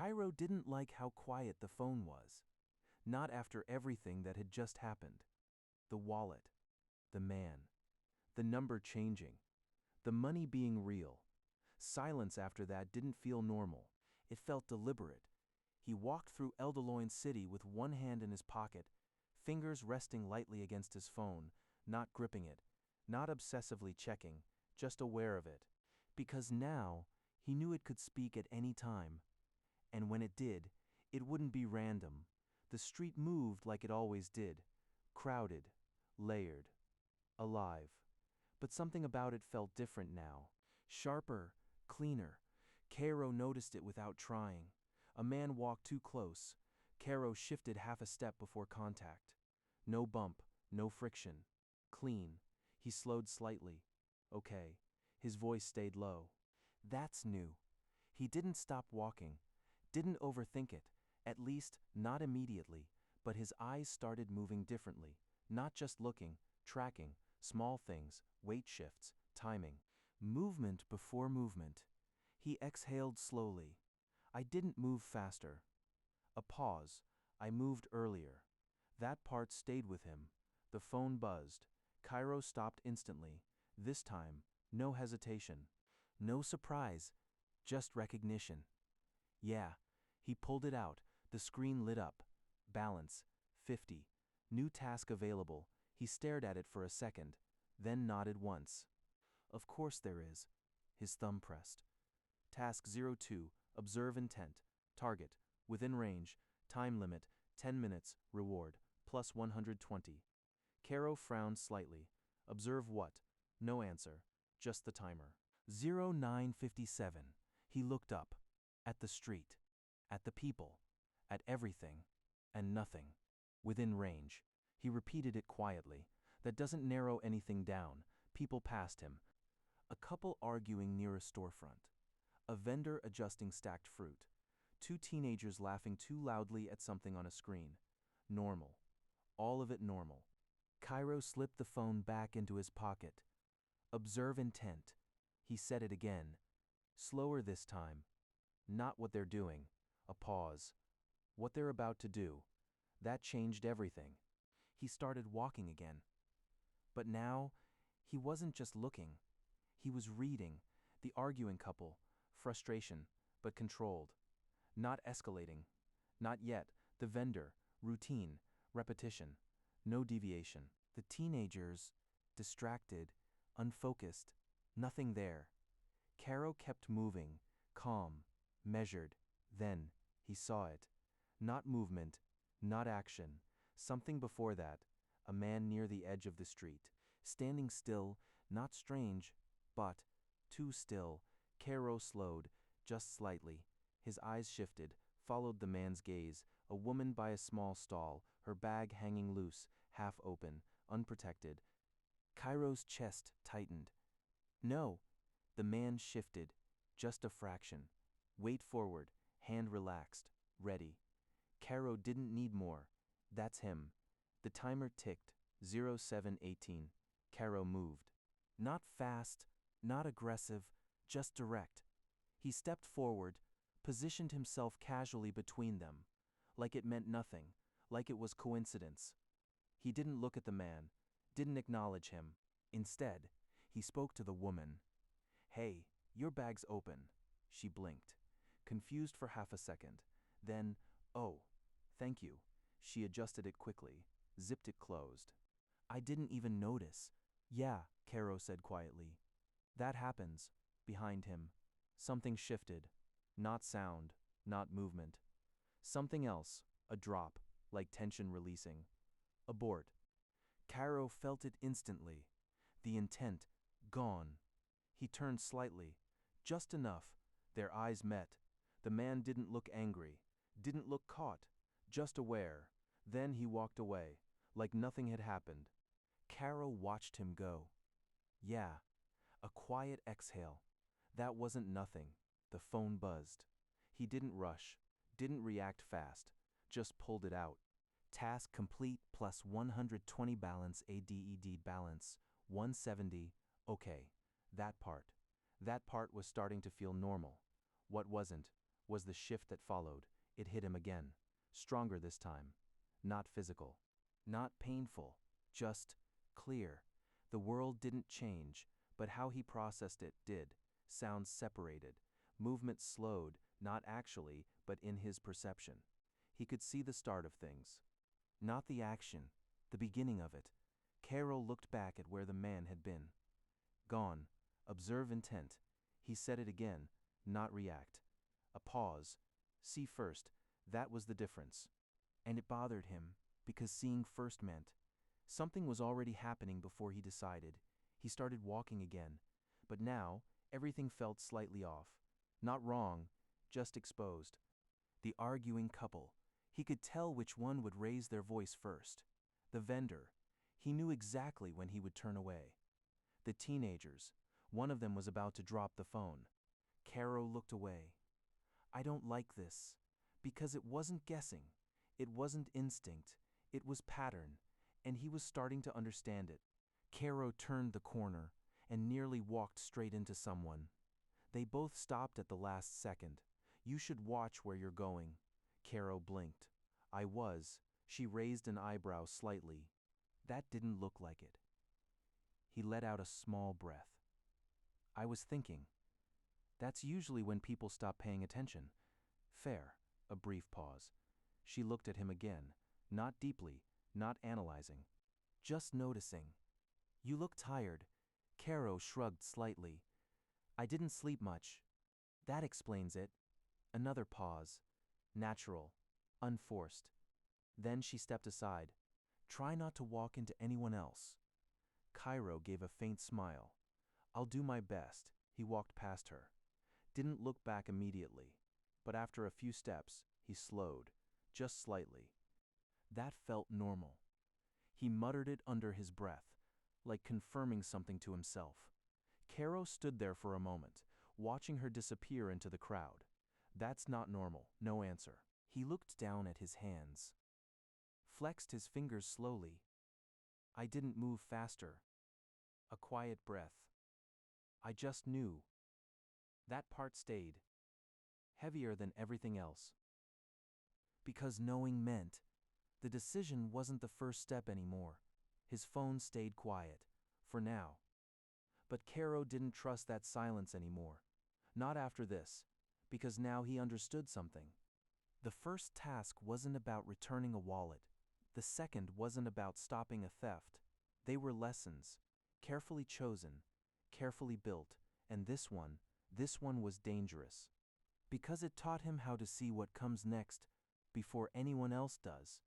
Cairo didn't like how quiet the phone was. Not after everything that had just happened. The wallet. The man. The number changing. The money being real. Silence after that didn't feel normal. It felt deliberate. He walked through Eldeloin City with one hand in his pocket, fingers resting lightly against his phone, not gripping it, not obsessively checking, just aware of it. Because now, he knew it could speak at any time. And when it did, it wouldn't be random. The street moved like it always did. Crowded. Layered. Alive. But something about it felt different now. Sharper. Cleaner. Cairo noticed it without trying. A man walked too close. Cairo shifted half a step before contact. No bump. No friction. Clean. He slowed slightly. Okay. His voice stayed low. That's new. He didn't stop walking. Didn't overthink it. At least, not immediately. But his eyes started moving differently. Not just looking, tracking, small things, weight shifts, timing. Movement before movement. He exhaled slowly. I didn't move faster. A pause. I moved earlier. That part stayed with him. The phone buzzed. Cairo stopped instantly. This time, no hesitation. No surprise. Just recognition. Yeah. He pulled it out. The screen lit up. Balance. 50. New task available. He stared at it for a second, then nodded once. Of course there is. His thumb pressed. Task 02. Observe intent. Target. Within range. Time limit. 10 minutes. Reward. Plus 120. Cairo frowned slightly. Observe what? No answer. Just the timer. 09:57. He looked up. At the street. At the people. At everything. And nothing. Within range. He repeated it quietly. That doesn't narrow anything down. People passed him. A couple arguing near a storefront. A vendor adjusting stacked fruit. Two teenagers laughing too loudly at something on a screen. Normal. All of it normal. Cairo slipped the phone back into his pocket. Observe intent. He said it again. Slower this time. Not what they're doing. A pause. What they're about to do. That changed everything. He started walking again. But now, he wasn't just looking. He was reading. The arguing couple. Frustration, but controlled. Not escalating. Not yet. The vendor. Routine. Repetition. No deviation. The teenagers. Distracted. Unfocused. Nothing there. Cairo kept moving. Calm. Measured. Then, he saw it. Not movement. Not action. Something before that. A man near the edge of the street. Standing still. Not strange. But, too still. Cairo slowed. Just slightly. His eyes shifted. Followed the man's gaze. A woman by a small stall. Her bag hanging loose. Half open. Unprotected. Cairo's chest tightened. No. The man shifted. Just a fraction. Weight forward. Hand relaxed. Ready. Cairo didn't need more. That's him. The timer ticked. 07:18. Cairo moved. Not fast. Not aggressive. Just direct. He stepped forward. Positioned himself casually between them. Like it meant nothing. Like it was coincidence. He didn't look at the man. Didn't acknowledge him. Instead, he spoke to the woman. Hey, your bag's open. She blinked. Confused for half a second. Then, oh, thank you. She adjusted it quickly. Zipped it closed. I didn't even notice. Yeah, Cairo said quietly. That happens. Behind him. Something shifted. Not sound. Not movement. Something else. A drop. Like tension releasing. Abort. Cairo felt it instantly. The intent. Gone. He turned slightly. Just enough. Their eyes met. The man didn't look angry. Didn't look caught. Just aware. Then he walked away. Like nothing had happened. Cairo watched him go. Yeah. A quiet exhale. That wasn't nothing. The phone buzzed. He didn't rush. Didn't react fast. Just pulled it out. Task complete plus 120 balance ADED balance. 170. Okay. That part. That part was starting to feel normal. What wasn't? was the shift that followed. It hit him again. Stronger this time. Not physical. Not painful. Just clear. The world didn't change, but how he processed it did. Sounds separated. Movement slowed, not actually, but in his perception. He could see the start of things. Not the action, the beginning of it. Cairo looked back at where the man had been. Gone. Observe intent. He said it again, not react. A pause. See first. That was the difference. And it bothered him, because seeing first meant something was already happening before he decided. He started walking again. But now, everything felt slightly off. Not wrong, just exposed. The arguing couple. He could tell which one would raise their voice first. The vendor. He knew exactly when he would turn away. The teenagers. One of them was about to drop the phone. Cairo looked away. I don't like this. Because it wasn't guessing. It wasn't instinct. It was pattern. And he was starting to understand it. Cairo turned the corner and nearly walked straight into someone. They both stopped at the last second. You should watch where you're going. Cairo blinked. I was. She raised an eyebrow slightly. That didn't look like it. He let out a small breath. I was thinking. That's usually when people stop paying attention. Fair. A brief pause. She looked at him again, not deeply, not analyzing. Just noticing. You look tired. Cairo shrugged slightly. I didn't sleep much. That explains it. Another pause. Natural. Unforced. Then she stepped aside. Try not to walk into anyone else. Cairo gave a faint smile. I'll do my best. He walked past her. Didn't look back immediately. But after a few steps, he slowed. Just slightly. That felt normal. He muttered it under his breath, like confirming something to himself. Cairo stood there for a moment, watching her disappear into the crowd. That's not normal. No answer. He looked down at his hands. Flexed his fingers slowly. I didn't move faster. A quiet breath. I just knew. That part stayed. Heavier than everything else. Because knowing meant the decision wasn't the first step anymore. His phone stayed quiet. For now. But Cairo didn't trust that silence anymore. Not after this. Because now he understood something. The first task wasn't about returning a wallet. The second wasn't about stopping a theft. They were lessons. Carefully chosen. Carefully built. And this one was dangerous. Because it taught him how to see what comes next before anyone else does.